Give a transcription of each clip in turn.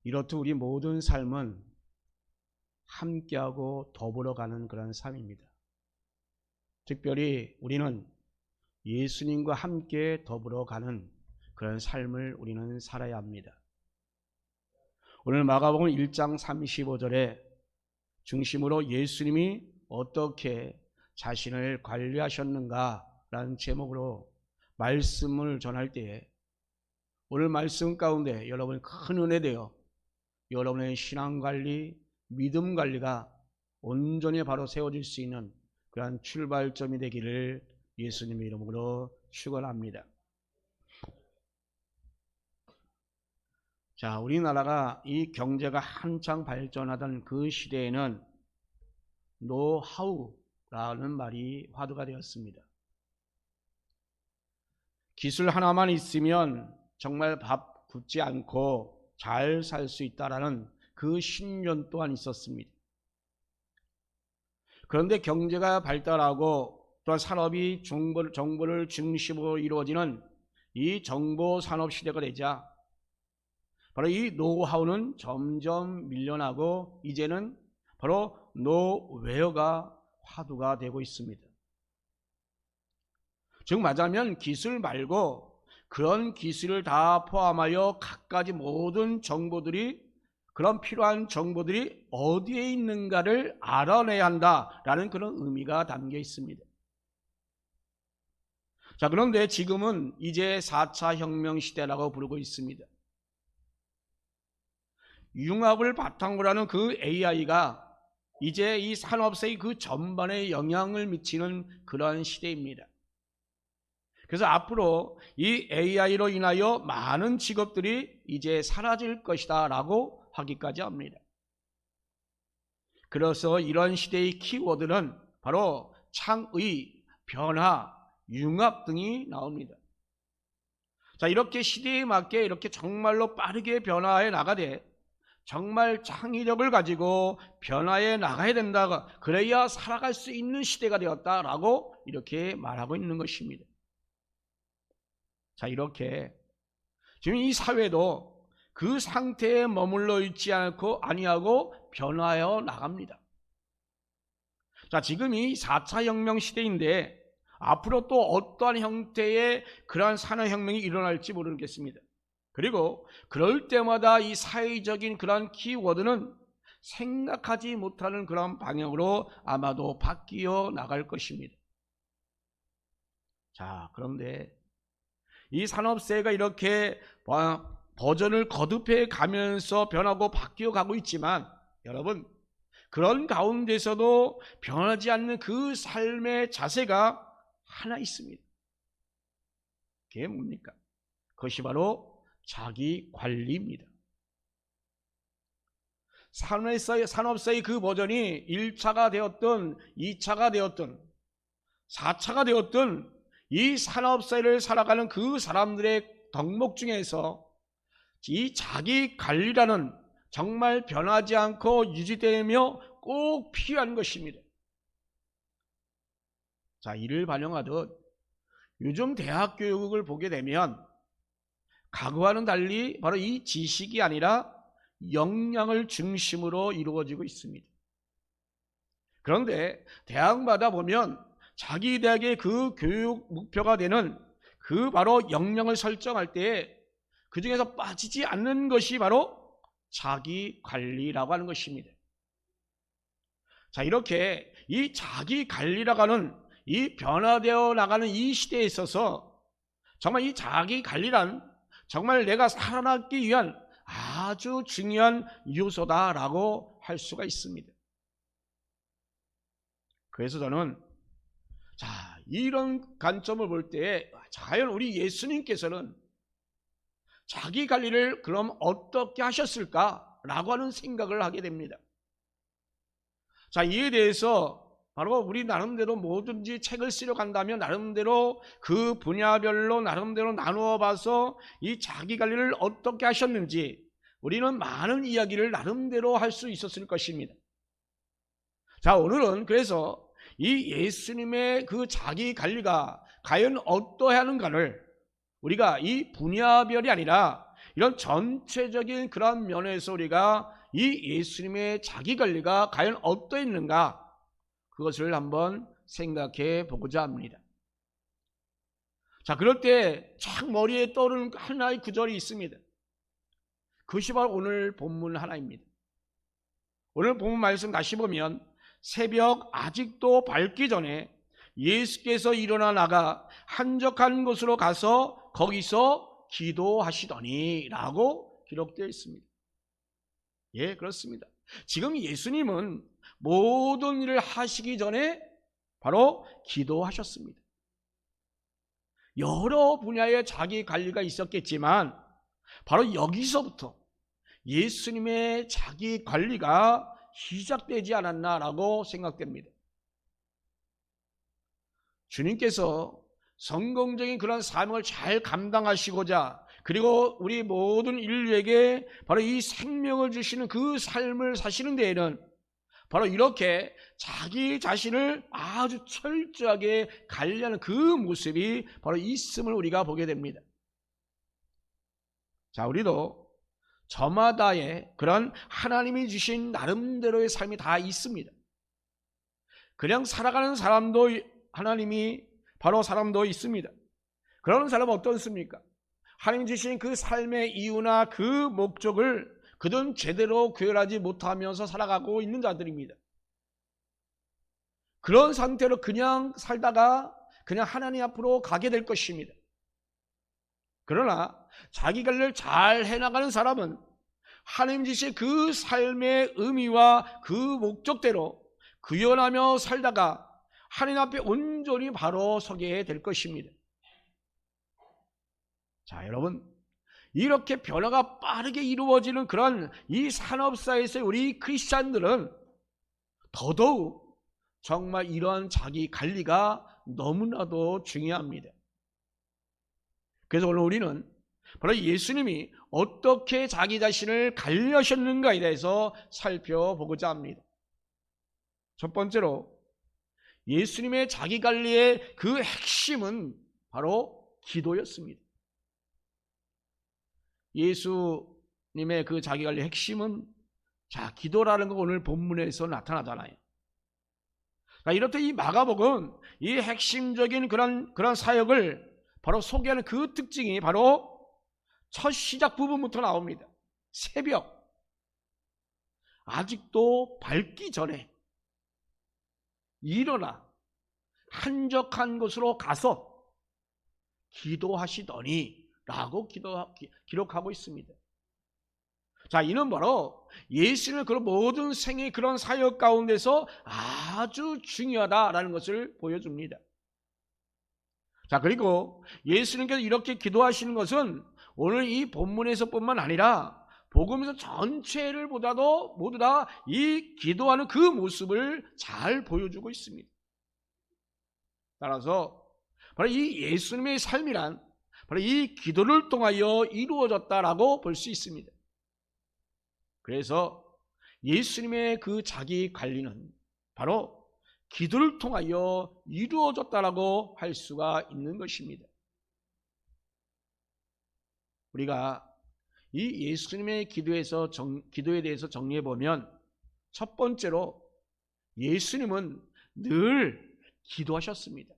이렇듯 우리 모든 삶은 함께하고 더불어 가는 그런 삶입니다. 특별히 우리는 예수님과 함께 더불어 가는 그런 삶을 우리는 살아야 합니다. 오늘 마가복음 1장 35절에 중심으로 예수님이 어떻게 자신을 관리하셨는가라는 제목으로 말씀을 전할 때에 오늘 말씀 가운데 여러분이 큰 은혜 되어 여러분의 신앙관리, 믿음관리가 온전히 바로 세워질 수 있는 그러한 출발점이 되기를 예수님의 이름으로 축원합니다. 자, 우리나라가 이 경제가 한창 발전하던 그 시대에는 노하우라는 말이 화두가 되었습니다. 기술 하나만 있으면 정말 밥 굶지 않고 잘 살 수 있다라는 그 신념 또한 있었습니다. 그런데 경제가 발달하고 또한 산업이 정보를 중심으로 이루어지는 이 정보산업 시대가 되자 바로 이 노하우는 점점 밀려나고 이제는 바로 노웨어가 화두가 되고 있습니다. 즉 말하자면 기술 말고 그런 기술을 다 포함하여 갖가지 모든 정보들이 그런 필요한 정보들이 어디에 있는가를 알아내야 한다라는 그런 의미가 담겨 있습니다. 자, 그런데 지금은 이제 4차 혁명 시대라고 부르고 있습니다. 융합을 바탕으로 하는 그 AI가 이제 이 산업사의 그 전반에 영향을 미치는 그러한 시대입니다. 그래서 앞으로 이 AI로 인하여 많은 직업들이 이제 사라질 것이다 라고 하기까지 합니다. 그래서 이런 시대의 키워드는 바로 창의, 변화, 융합 등이 나옵니다. 자, 이렇게 시대에 맞게 이렇게 정말로 빠르게 변화해 나가되 정말 창의력을 가지고 변화해 나가야 된다. 그래야 살아갈 수 있는 시대가 되었다라고 이렇게 말하고 있는 것입니다. 자, 이렇게 지금 이 사회도 그 상태에 머물러 있지 않고 아니하고 변화해 나갑니다. 자, 지금 이 4차 혁명 시대인데 앞으로 또 어떠한 형태의 그러한 산업혁명이 일어날지 모르겠습니다. 그리고 그럴 때마다 이 사회적인 그런 키워드는 생각하지 못하는 그런 방향으로 아마도 바뀌어 나갈 것입니다. 자, 그런데 이 산업세가 이렇게 버전을 거듭해 가면서 변하고 바뀌어 가고 있지만 여러분, 그런 가운데서도 변하지 않는 그 삶의 자세가 하나 있습니다. 그게 뭡니까? 그것이 바로 자기 관리입니다. 산업사의 그 버전이 1차가 되었든 2차가 되었든 4차가 되었든 이 산업사회를 살아가는 그 사람들의 덕목 중에서 이 자기 관리라는 정말 변하지 않고 유지되며 꼭 필요한 것입니다. 자, 이를 반영하듯 요즘 대학 교육을 보게 되면 과거와는 달리 바로 이 지식이 아니라 역량을 중심으로 이루어지고 있습니다. 그런데 대학마다 보면 자기 대학의 그 교육 목표가 되는 그 바로 역량을 설정할 때 그 중에서 빠지지 않는 것이 바로 자기 관리라고 하는 것입니다. 자, 이렇게 이 자기 관리라고 하는 이 변화되어 나가는 이 시대에 있어서 정말 이 자기 관리란 정말 내가 살아남기 위한 아주 중요한 요소다라고 할 수가 있습니다. 그래서 저는 자, 이런 관점을 볼 때 과연 우리 예수님께서는 자기 관리를 그럼 어떻게 하셨을까라고 하는 생각을 하게 됩니다. 자, 이에 대해서 바로 우리 나름대로 뭐든지 책을 쓰려 간다면 나름대로 그 분야별로 나름대로 나누어 봐서 이 자기 관리를 어떻게 하셨는지 우리는 많은 이야기를 나름대로 할 수 있었을 것입니다. 자, 오늘은 그래서 이 예수님의 그 자기 관리가 과연 어떠하는가를 우리가 이 분야별이 아니라 이런 전체적인 그런 면에서 우리가 이 예수님의 자기관리가 과연 어떠했는가, 그것을 한번 생각해 보고자 합니다. 자, 그럴 때 착 머리에 떠오르는 하나의 구절이 있습니다. 그것이 바로 오늘 본문 하나입니다. 오늘 본문 말씀 다시 보면 새벽 아직도 밝기 전에 예수께서 일어나 나가 한적한 곳으로 가서 거기서 기도하시더니 라고 기록되어 있습니다. 예, 그렇습니다. 지금 예수님은 모든 일을 하시기 전에 바로 기도하셨습니다. 여러 분야의 자기 관리가 있었겠지만 바로 여기서부터 예수님의 자기 관리가 시작되지 않았나라고 생각됩니다. 주님께서 성공적인 그런 사명을 잘 감당하시고자, 그리고 우리 모든 인류에게 바로 이 생명을 주시는 그 삶을 사시는 데에는 바로 이렇게 자기 자신을 아주 철저하게 관리하는 그 모습이 바로 있음을 우리가 보게 됩니다. 자, 우리도 저마다의 그런 하나님이 주신 나름대로의 삶이 다 있습니다. 그냥 살아가는 사람도 하나님이 바로 사람도 있습니다. 그런 사람은 어떻습니까? 하나님 주신 그 삶의 이유나 그 목적을 그들은 제대로 구별하지 못하면서 살아가고 있는 자들입니다. 그런 상태로 그냥 살다가 그냥 하나님 앞으로 가게 될 것입니다. 그러나 자기 관리를 잘 해나가는 사람은 하나님 주신 그 삶의 의미와 그 목적대로 구현하며 살다가 하나님 앞에 온전히 바로 서게 될 것입니다. 자, 여러분, 이렇게 변화가 빠르게 이루어지는 그런 이 산업사회에서 우리 크리스찬들은 더더욱 정말 이러한 자기 관리가 너무나도 중요합니다. 그래서 오늘 우리는 바로 예수님이 어떻게 자기 자신을 관리하셨는가에 대해서 살펴보고자 합니다. 첫 번째로 예수님의 자기 관리의 그 핵심은 바로 기도였습니다. 예수님의 그 자기 관리의 핵심은 기도라는 거 오늘 본문에서 나타나잖아요. 이렇듯 이 마가복음 이 핵심적인 그런 사역을 바로 소개하는 그 특징이 바로 첫 시작 부분부터 나옵니다. 새벽 아직도 밝기 전에 일어나 한적한 곳으로 가서 기도하시더니 라고 기록하고 있습니다. 자, 이는 바로 예수님의 그런 모든 생의 그런 사역 가운데서 아주 중요하다라는 것을 보여줍니다. 자, 그리고 예수님께서 이렇게 기도하시는 것은 오늘 이 본문에서뿐만 아니라 복음서 전체를 보다도 모두 다 이 기도하는 그 모습을 잘 보여주고 있습니다. 따라서 바로 이 예수님의 삶이란 바로 이 기도를 통하여 이루어졌다라고 볼 수 있습니다. 그래서 예수님의 그 자기 관리는 바로 기도를 통하여 이루어졌다라고 할 수가 있는 것입니다. 우리가 이 예수님의 기도에 대해서 정리해 보면 첫 번째로 예수님은 늘 기도하셨습니다.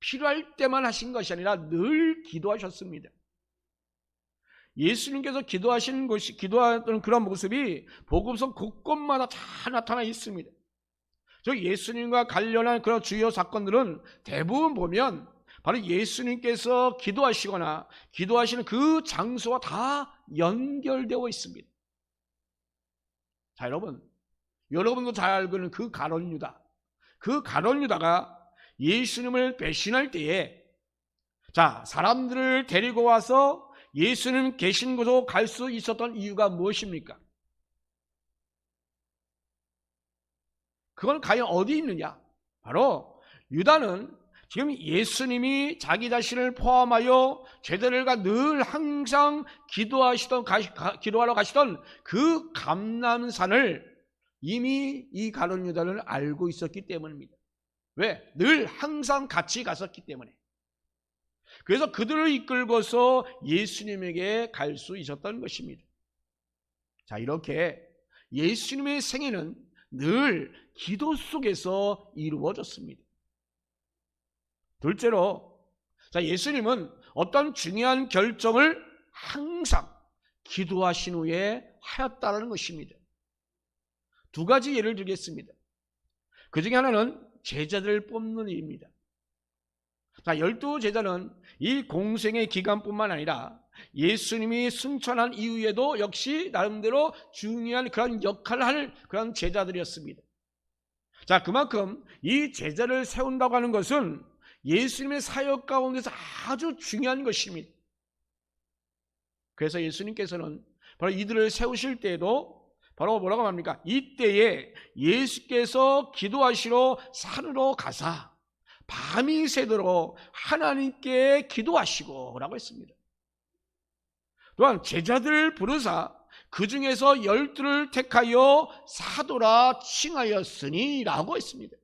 필요할 때만 하신 것이 아니라 늘 기도하셨습니다. 예수님께서 기도하던 그런 모습이 복음서 곳곳마다 다 나타나 있습니다. 예수님과 관련한 그런 주요 사건들은 대부분 보면 바로 예수님께서 기도하시거나 기도하시는 그 장소와 다 연결되어 있습니다. 자, 여러분도 잘 알고 있는 그 가룟 유다가 예수님을 배신할 때에 사람들을 데리고 와서 예수님 계신 곳으로 갈 수 있었던 이유가 무엇입니까? 그건 과연 어디 있느냐? 바로 유다는 지금 예수님이 자기 자신을 포함하여 제자들과 늘 항상 기도하러 가시던 그 감람산을 이미 이 가룟 유다는 알고 있었기 때문입니다. 왜? 늘 항상 같이 갔었기 때문에. 그래서 그들을 이끌고서 예수님에게 갈 수 있었던 것입니다. 자, 이렇게 예수님의 생애는 늘 기도 속에서 이루어졌습니다. 둘째로, 자, 예수님은 어떤 중요한 결정을 항상 기도하신 후에 하였다는 것입니다. 두 가지 예를 들겠습니다. 그 중에 하나는 제자들을 뽑는 일입니다. 자, 12제자는 이 공생의 기간뿐만 아니라 예수님이 승천한 이후에도 역시 나름대로 중요한 그런 역할을 할 그런 제자들이었습니다. 자, 그만큼 이 제자를 세운다고 하는 것은 예수님의 사역 가운데서 아주 중요한 것입니다. 그래서 예수님께서는 바로 이들을 세우실 때에도 바로 뭐라고 합니까? 이때에 예수께서 기도하시러 산으로 가사 밤이 새도록 하나님께 기도하시고 라고 했습니다. 또한 제자들을 부르사 그 중에서 12를 택하여 사도라 칭하였으니 라고 했습니다.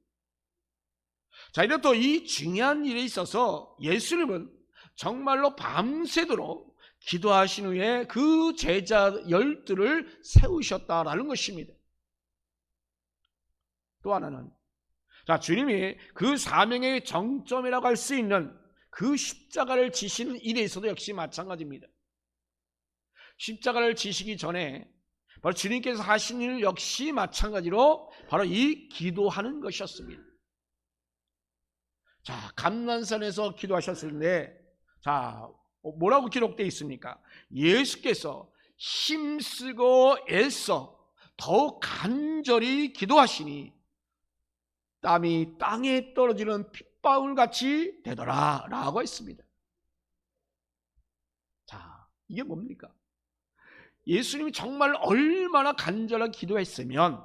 자, 이렇듯 이 중요한 일에 있어서 예수님은 정말로 밤새도록 기도하신 후에 그 제자 12를 세우셨다라는 것입니다. 또 하나는, 자, 주님이 그 사명의 정점이라고 할 수 있는 그 십자가를 지시는 일에 있어도 역시 마찬가지입니다. 십자가를 지시기 전에 바로 주님께서 하신 일 역시 마찬가지로 바로 이 기도하는 것이었습니다. 자, 감난산에서 기도하셨는데, 자, 뭐라고 기록되어 있습니까? 예수께서 힘쓰고 애써 더욱 간절히 기도하시니 땀이 땅에 떨어지는 핏방울같이 되더라 라고 했습니다. 자, 이게 뭡니까? 예수님이 정말 얼마나 간절하게 기도했으면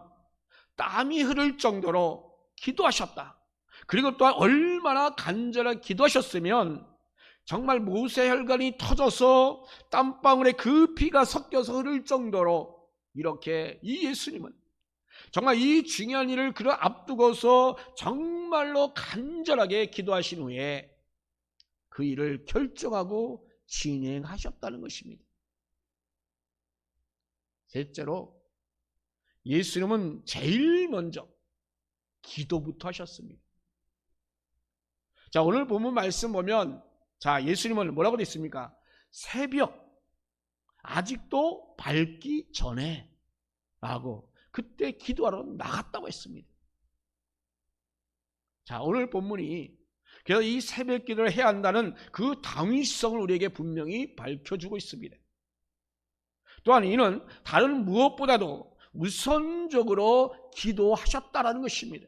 땀이 흐를 정도로 기도하셨다. 그리고 또한 얼마나 간절하게 기도하셨으면 정말 모세혈관이 터져서 땀방울에 그 피가 섞여서 흐를 정도로 이렇게 이 예수님은 정말 이 중요한 일을 그를 앞두고서 정말로 간절하게 기도하신 후에 그 일을 결정하고 진행하셨다는 것입니다. 셋째로, 예수님은 제일 먼저 기도부터 하셨습니다. 자, 오늘 본문 말씀 보면, 자, 예수님은 뭐라고 되어 있습니까? 새벽 아직도 밝기 전에 라고 그때 기도하러 나갔다고 했습니다. 자, 오늘 본문이 그래서 이 새벽 기도를 해야 한다는 그 당위성을 우리에게 분명히 밝혀주고 있습니다. 또한 이는 다른 무엇보다도 우선적으로 기도하셨다라는 것입니다.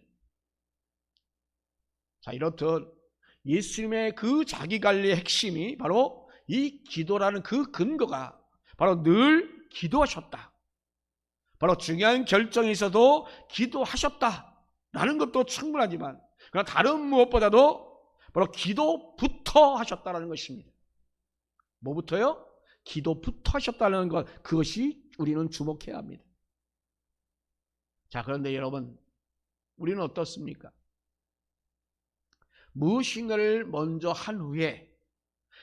자, 이렇듯 예수님의 그 자기관리의 핵심이 바로 이 기도라는 그 근거가 바로 늘 기도하셨다. 바로 중요한 결정이 있어도 기도하셨다라는 것도 충분하지만 그러나 다른 무엇보다도 바로 기도부터 하셨다라는 것입니다. 뭐부터요? 기도부터 하셨다는 것, 그것이 우리는 주목해야 합니다. 자, 그런데 여러분, 우리는 어떻습니까? 무엇인가를 먼저 한 후에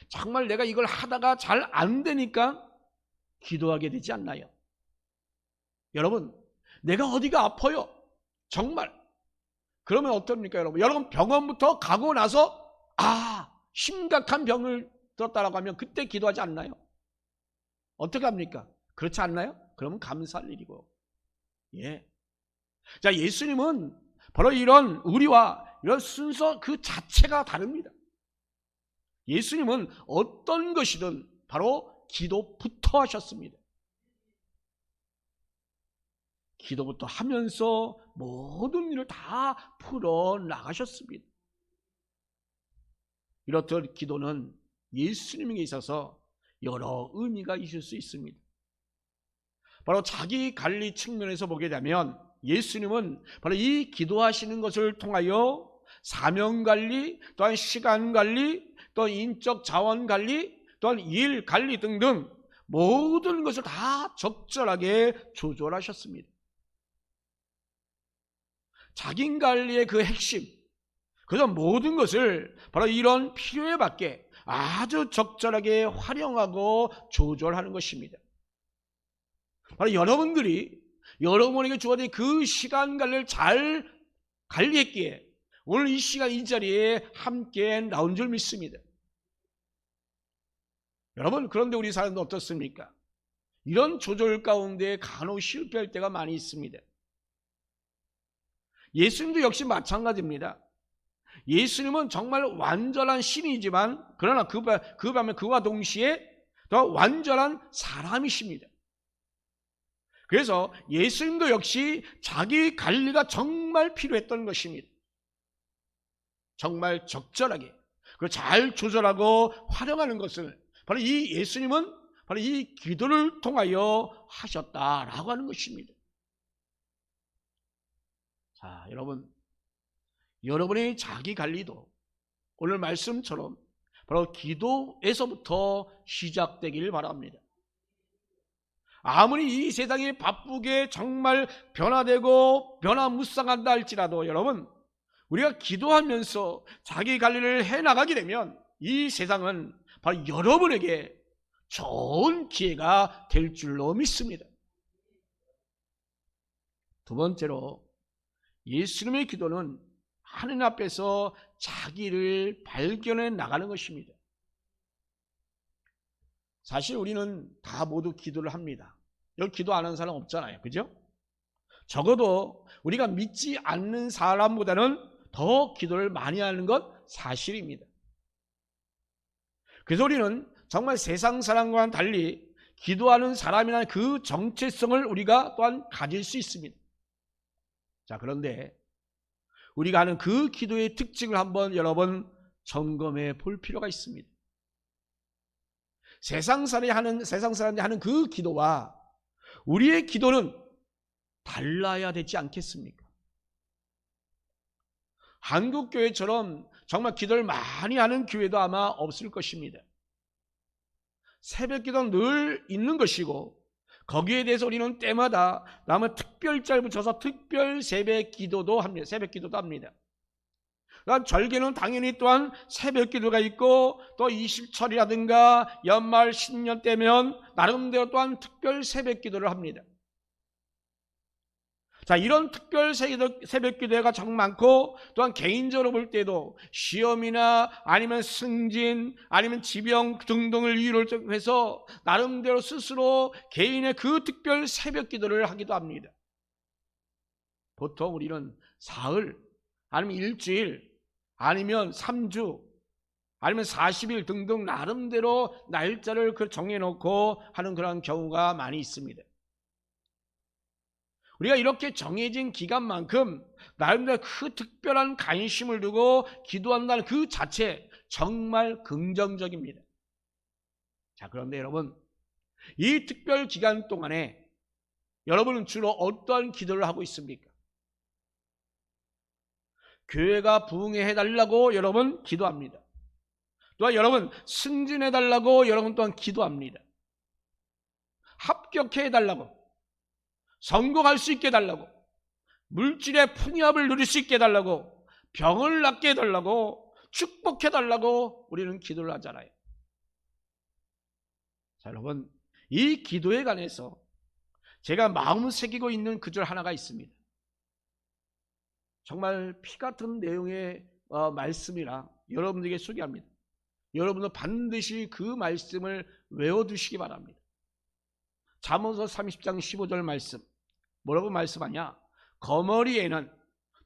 정말 내가 이걸 하다가 잘 안 되니까 기도하게 되지 않나요? 여러분, 내가 어디가 아파요? 정말. 그러면 어떻습니까, 여러분? 여러분, 병원부터 가고 나서 심각한 병을 들었다라고 하면 그때 기도하지 않나요? 어떻게 합니까? 그렇지 않나요? 그러면 감사할 일이고. 예. 자, 예수님은 바로 이런 우리와 이런 순서 그 자체가 다릅니다. 예수님은 어떤 것이든 바로 기도부터 하셨습니다. 기도부터 하면서 모든 일을 다 풀어나가셨습니다. 이렇듯 기도는 예수님에게 있어서 여러 의미가 있을 수 있습니다. 바로 자기 관리 측면에서 보게 되면 예수님은 바로 이 기도하시는 것을 통하여 사명관리, 또한 시간관리, 또 인적 자원관리, 또한 일관리 등등 모든 것을 다 적절하게 조절하셨습니다. 자기관리의 그 핵심, 그래서 모든 것을 바로 이런 필요에 맞게 아주 적절하게 활용하고 조절하는 것입니다. 바로 여러분에게 주어진 그 시간 관리를 잘 관리했기에 오늘 이 시간 이 자리에 함께 나온 줄 믿습니다. 여러분, 그런데 우리 사람도 어떻습니까? 이런 조절 가운데 간혹 실패할 때가 많이 있습니다. 예수님도 역시 마찬가지입니다. 예수님은 정말 완전한 신이지만 그러나 그와 동시에 더 완전한 사람이십니다. 그래서 예수님도 역시 자기 관리가 정말 필요했던 것입니다. 정말 적절하게 그걸 잘 조절하고 활용하는 것을 바로 이 예수님은 바로 이 기도를 통하여 하셨다라고 하는 것입니다. 자, 여러분의 자기 관리도 오늘 말씀처럼 바로 기도에서부터 시작되길 바랍니다. 아무리 이 세상이 바쁘게 정말 변화되고 변화무쌍한다 할지라도 여러분, 우리가 기도하면서 자기 관리를 해나가게 되면 이 세상은 바로 여러분에게 좋은 기회가 될 줄로 믿습니다. 두 번째로, 예수님의 기도는 하느님 앞에서 자기를 발견해 나가는 것입니다. 사실 우리는 다 모두 기도를 합니다. 여기 기도 안 하는 사람 없잖아요. 그죠? 적어도 우리가 믿지 않는 사람보다는 더 기도를 많이 하는 것 사실입니다. 그래서 우리는 정말 세상 사람과는 달리 기도하는 사람이라는 그 정체성을 우리가 또한 가질 수 있습니다. 자, 그런데 우리가 하는 그 기도의 특징을 한번 여러분 점검해 볼 필요가 있습니다. 세상 사람이 하는 그 기도와 우리의 기도는 달라야 되지 않겠습니까? 한국 교회처럼 정말 기도를 많이 하는 교회도 아마 없을 것입니다. 새벽 기도는 늘 있는 것이고 거기에 대해서 우리는 때마다 남은 특별자를 붙여서 특별 새벽 기도도 합니다. 새벽 기도도 합니다. 절개는 당연히 또한 새벽 기도가 있고 또 20철이라든가 연말 신년 때면 나름대로 또한 특별 새벽 기도를 합니다. 자, 이런 특별 새벽 기도가 정 많고 또한 개인적으로 볼 때도 시험이나 아니면 승진 아니면 지병 등등을 이유로 해서 나름대로 스스로 개인의 그 특별 새벽 기도를 하기도 합니다. 보통 우리는 사흘 아니면 일주일 아니면 3주 아니면 40일 등등 나름대로 날짜를 정해놓고 하는 그런 경우가 많이 있습니다. 우리가 이렇게 정해진 기간만큼 나름대로 그 특별한 관심을 두고 기도한다는 그 자체 정말 긍정적입니다. 자, 그런데 여러분, 이 특별 기간 동안에 여러분은 주로 어떠한 기도를 하고 있습니까? 교회가 부흥해달라고 여러분 기도합니다. 또한 여러분 승진해달라고 여러분 또한 기도합니다. 합격해달라고, 성공할 수 있게 해달라고, 물질의 풍요함을 누릴 수 있게 해달라고, 병을 낫게 해달라고, 축복해달라고 우리는 기도를 하잖아요. 자, 여러분, 이 기도에 관해서 제가 마음 새기고 있는 구절 하나가 있습니다. 정말 피 같은 내용의 말씀이라 여러분들에게 소개합니다. 여러분도 반드시 그 말씀을 외워두시기 바랍니다. 잠언서 30장 15절 말씀, 뭐라고 말씀하냐? 거머리에는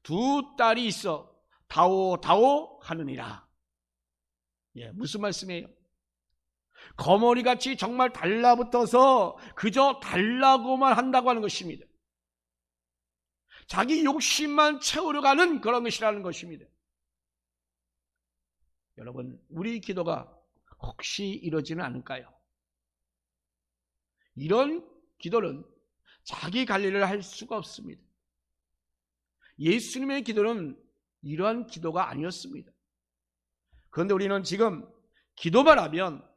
두 딸이 있어 다오다오 하느니라. 예, 무슨 말씀이에요? 거머리같이 정말 달라붙어서 그저 달라고만 한다고 하는 것입니다. 자기 욕심만 채우려 가는 그런 것이라는 것입니다. 여러분, 우리 기도가 혹시 이러지는 않을까요? 이런 기도는 자기 관리를 할 수가 없습니다. 예수님의 기도는 이러한 기도가 아니었습니다. 그런데 우리는 지금 기도만 하면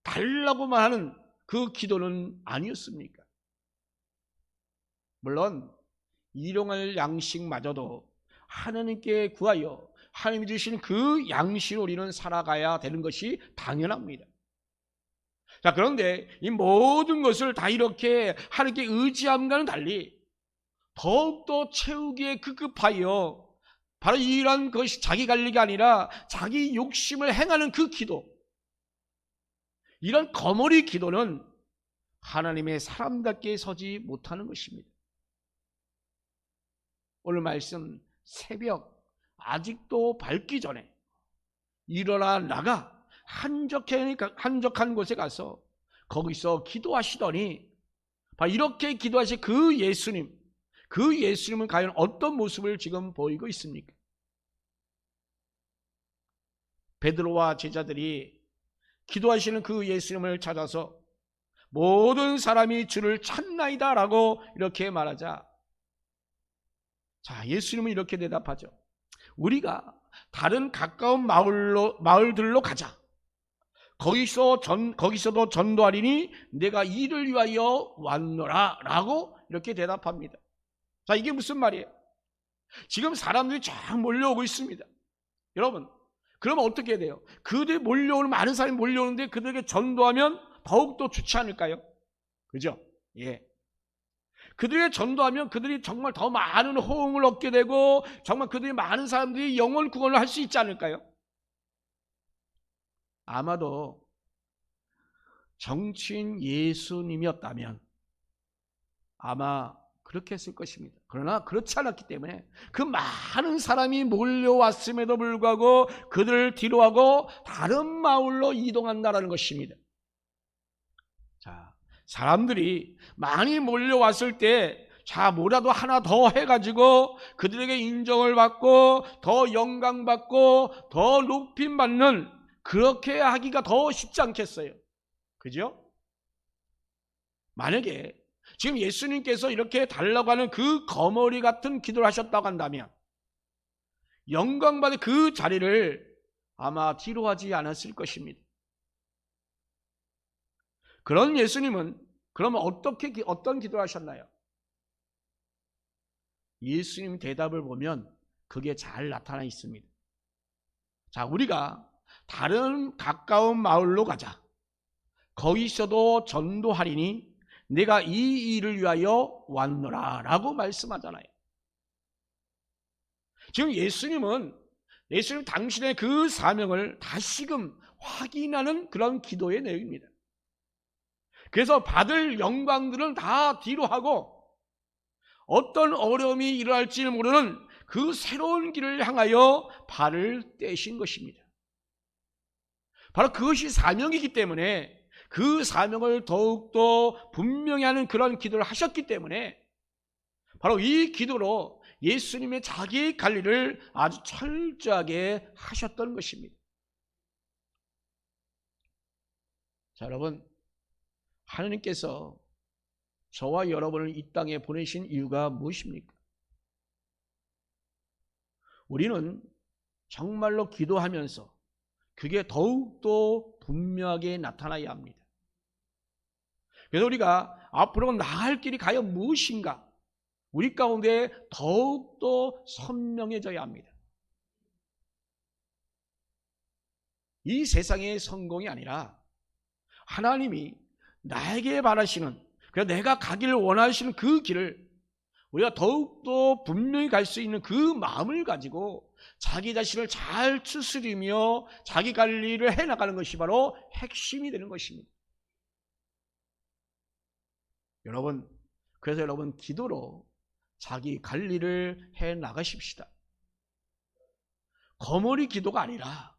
달라고만 하는 그 기도는 아니었습니까? 물론 일용할 양식마저도 하나님께 구하여 하나님이 주신 그 양식으로 우리는 살아가야 되는 것이 당연합니다. 자, 그런데 이 모든 것을 다 이렇게 하나님께 의지함과는 달리 더욱더 채우기에 급급하여 바로 이런 것이 자기 관리가 아니라 자기 욕심을 행하는 그 기도, 이런 거머리 기도는 하나님의 사람답게 서지 못하는 것입니다. 오늘 말씀 새벽 아직도 밝기 전에 일어나 나가 한적한 곳에 가서 거기서 기도하시더니 바로 이렇게 기도하신 그 예수님은 과연 어떤 모습을 지금 보이고 있습니까? 베드로와 제자들이 기도하시는 그 예수님을 찾아서 모든 사람이 주를 찾나이다 라고 이렇게 말하자, 자, 예수님은 이렇게 대답하죠. 우리가 다른 가까운 마을들로 가자. 거기서도 전도하리니 내가 이를 위하여 왔노라 라고 이렇게 대답합니다. 자, 이게 무슨 말이에요? 지금 사람들이 쫙 몰려오고 있습니다. 여러분, 그러면 어떻게 해야 돼요? 그들이 몰려오는, 많은 사람이 몰려오는데 그들에게 전도하면 더욱더 좋지 않을까요? 그죠? 예. 그들에게 전도하면 그들이 정말 더 많은 호응을 얻게 되고 정말 그들이 많은 사람들이 영혼 구원을 할 수 있지 않을까요? 아마도 정치인 예수님이었다면 아마 그렇게 했을 것입니다. 그러나 그렇지 않았기 때문에 그 많은 사람이 몰려왔음에도 불구하고 그들을 뒤로하고 다른 마을로 이동한다는 것입니다. 자, 사람들이 많이 몰려왔을 때 자, 뭐라도 하나 더 해가지고 그들에게 인정을 받고 더 영광받고 더 높임받는, 그렇게 하기가 더 쉽지 않겠어요? 그죠? 만약에 지금 예수님께서 이렇게 달라고 하는 그 거머리 같은 기도를 하셨다고 한다면 영광받을 그 자리를 아마 뒤로하지 않았을 것입니다. 그런 예수님은 그러면 어떤 기도를 하셨나요? 예수님 대답을 보면 그게 잘 나타나 있습니다. 자, 우리가 다른 가까운 마을로 가자. 거기서도 전도하리니 내가 이 일을 위하여 왔노라 라고 말씀하잖아요. 지금 예수님 당신의 그 사명을 다시금 확인하는 그런 기도의 내용입니다. 그래서 받을 영광들은 다 뒤로 하고 어떤 어려움이 일어날지 모르는 그 새로운 길을 향하여 발을 떼신 것입니다. 바로 그것이 사명이기 때문에 그 사명을 더욱더 분명히 하는 그런 기도를 하셨기 때문에 바로 이 기도로 예수님의 자기 관리를 아주 철저하게 하셨던 것입니다. 자, 여러분, 하나님께서 저와 여러분을 이 땅에 보내신 이유가 무엇입니까? 우리는 정말로 기도하면서 그게 더욱더 분명하게 나타나야 합니다. 그래서 우리가 앞으로 나아갈 길이 과연 무엇인가, 우리 가운데 더욱더 선명해져야 합니다. 이 세상의 성공이 아니라 하나님이 나에게 바라시는, 그래서 내가 가기를 원하시는 그 길을 우리가 더욱더 분명히 갈 수 있는 그 마음을 가지고 자기 자신을 잘 추스리며 자기 관리를 해나가는 것이 바로 핵심이 되는 것입니다. 그래서 여러분 기도로 자기 관리를 해나가십시다. 거머리 기도가 아니라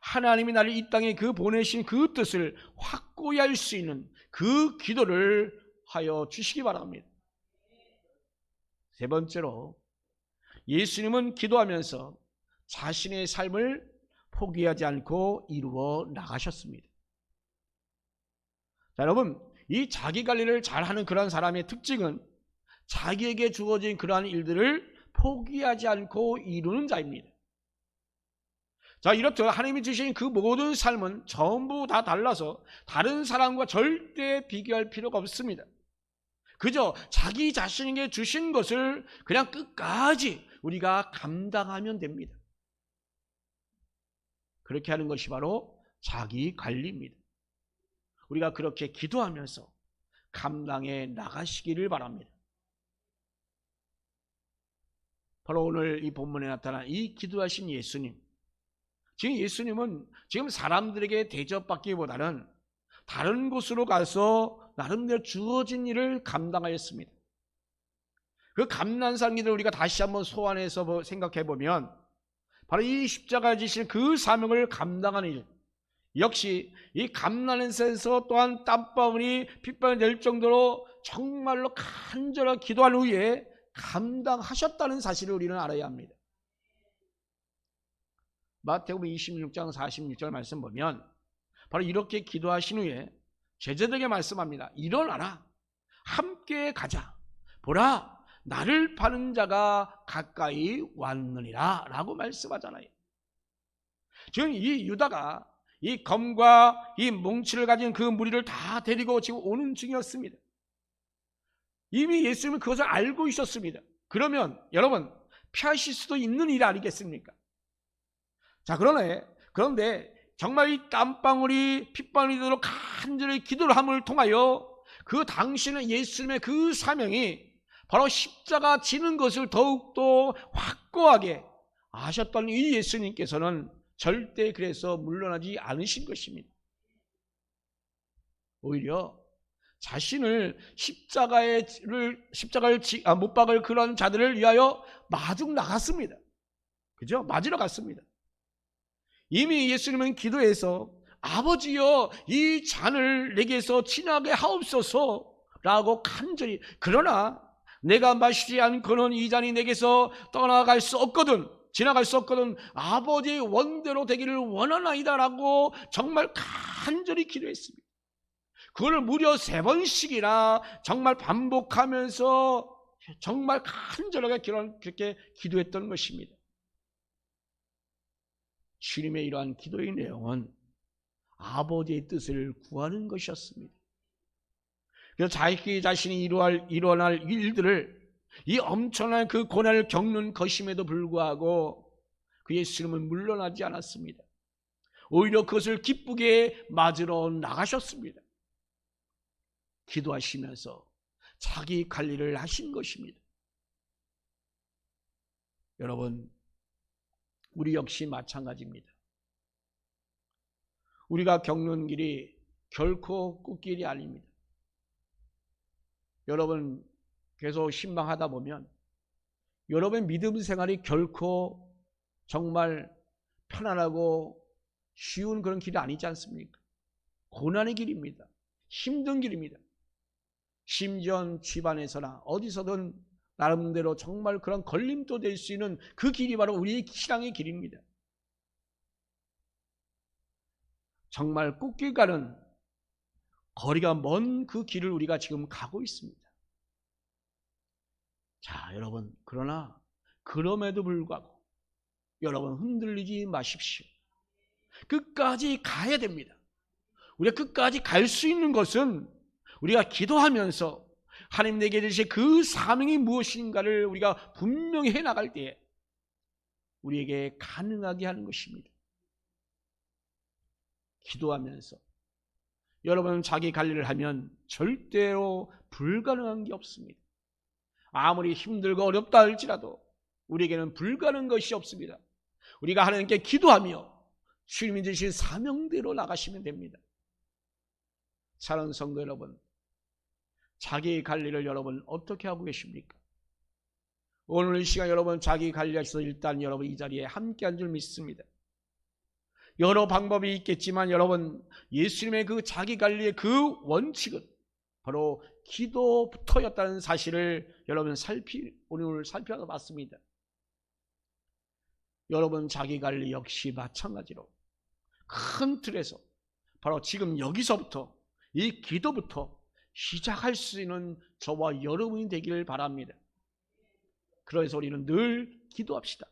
하나님이 나를 이 땅에 보내신 그 뜻을 확고히 할 수 있는 그 기도를 하여 주시기 바랍니다. 세 번째로, 예수님은 기도하면서 자신의 삶을 포기하지 않고 이루어 나가셨습니다. 자, 여러분, 이 자기 관리를 잘하는 그런 사람의 특징은 자기에게 주어진 그러한 일들을 포기하지 않고 이루는 자입니다. 자, 이렇듯 하나님이 주신 그 모든 삶은 전부 다 달라서 다른 사람과 절대 비교할 필요가 없습니다. 그저 자기 자신에게 주신 것을 그냥 끝까지 우리가 감당하면 됩니다. 그렇게 하는 것이 바로 자기 관리입니다. 우리가 그렇게 기도하면서 감당해 나가시기를 바랍니다. 바로 오늘 이 본문에 나타난 이 기도하신 예수님, 지금 예수님은 지금 사람들에게 대접받기보다는 다른 곳으로 가서 나름대로 주어진 일을 감당하였습니다. 그 감난산 길을 우리가 다시 한번 소환해서 생각해 보면 바로 이 십자가 지신 그 사명을 감당하는 일, 역시 이 감난에서 또한 땀방울이 핏방울이 될 정도로 정말로 간절하게 기도한 후에 감당하셨다는 사실을 우리는 알아야 합니다. 마태복음 26장 46절 말씀 보면 바로 이렇게 기도하신 후에 제자들에게 말씀합니다. 일어나라, 함께 가자. 보라, 나를 파는 자가 가까이 왔느니라 라고 말씀하잖아요. 지금 이 유다가 이 검과 이 뭉치를 가진 그 무리를 다 데리고 지금 오는 중이었습니다. 이미 예수님은 그것을 알고 있었습니다. 그러면 여러분, 피하실 수도 있는 일 아니겠습니까? 자, 그런데 정말 이 땀방울이 핏방울이 되도록 간절히 기도를 함을 통하여 그 당시는 예수님의 그 사명이 바로 십자가 지는 것을 더욱더 확고하게 아셨던 이 예수님께서는 절대 그래서 물러나지 않으신 것입니다. 오히려 자신을 십자가를 못 박을 그런 자들을 위하여 마중 나갔습니다. 그죠? 맞으러 갔습니다. 이미 예수님은 기도해서 아버지여, 이 잔을 내게서 지나게 하옵소서 라고 간절히, 그러나 내가 마시지 않고는 이 잔이 내게서 떠나갈 수 없거든, 지나갈 수 없거든, 아버지의 원대로 되기를 원하나이다 라고 정말 간절히 기도했습니다. 그걸 무려 3번씩이나 정말 반복하면서 정말 간절하게 그렇게 기도했던 것입니다. 주님의 이러한 기도의 내용은 아버지의 뜻을 구하는 것이었습니다. 그래서 자기 자신이 일어날 일들을, 이 엄청난 그 고난을 겪는 것임에도 불구하고 그 예수님은 물러나지 않았습니다. 오히려 그것을 기쁘게 맞으러 나가셨습니다. 기도하시면서 자기 관리를 하신 것입니다. 여러분, 우리 역시 마찬가지입니다. 우리가 겪는 길이 결코 끝길이 아닙니다. 여러분 계속 신방하다 보면 여러분의 믿음 생활이 결코 정말 편안하고 쉬운 그런 길이 아니지 않습니까? 고난의 길입니다. 힘든 길입니다. 심지어 집안에서나 어디서든 나름대로 정말 그런 걸림도 될 수 있는 그 길이 바로 우리의 신앙의 길입니다. 정말 꽃길 가는 거리가 먼 그 길을 우리가 지금 가고 있습니다. 자, 여러분, 그러나 그럼에도 불구하고 여러분 흔들리지 마십시오. 끝까지 가야 됩니다. 우리가 끝까지 갈 수 있는 것은 우리가 기도하면서 하나님 내게 주신 그 사명이 무엇인가를 우리가 분명히 해나갈 때에 우리에게 가능하게 하는 것입니다. 기도하면서 여러분 자기 관리를 하면 절대로 불가능한 게 없습니다. 아무리 힘들고 어렵다 할지라도 우리에게는 불가능한 것이 없습니다. 우리가 하나님께 기도하며 주님이 주신 사명대로 나가시면 됩니다. 사랑하는 성도 여러분, 자기 관리를 여러분 어떻게 하고 계십니까? 오늘 이 시간 여러분 자기 관리하셔서 일단 여러분 이 자리에 함께 한 줄 믿습니다. 여러 방법이 있겠지만 여러분 예수님의 그 자기 관리의 그 원칙은 바로 기도부터였다는 사실을 여러분 오늘 살펴서 봤습니다. 여러분 자기 관리 역시 마찬가지로 큰 틀에서 바로 지금 여기서부터 이 기도부터 시작할 수 있는 저와 여러분이 되기를 바랍니다. 그래서 우리는 늘 기도합시다.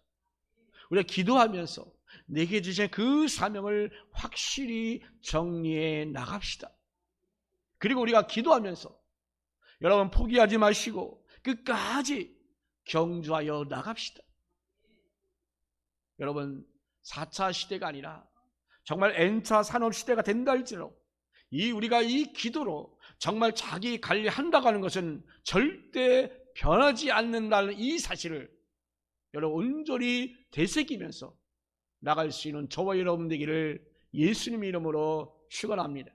우리가 기도하면서 내게 주신 그 사명을 확실히 정리해 나갑시다. 그리고 우리가 기도하면서 여러분 포기하지 마시고 끝까지 경주하여 나갑시다. 여러분 4차 시대가 아니라 정말 N차 산업 시대가 된다 할지라도 우리가 이 기도로 정말 자기 관리한다고 하는 것은 절대 변하지 않는다는 이 사실을 여러분 온전히 되새기면서 나갈 수 있는 저와 여러분 되기를 예수님 이름으로 축원합니다.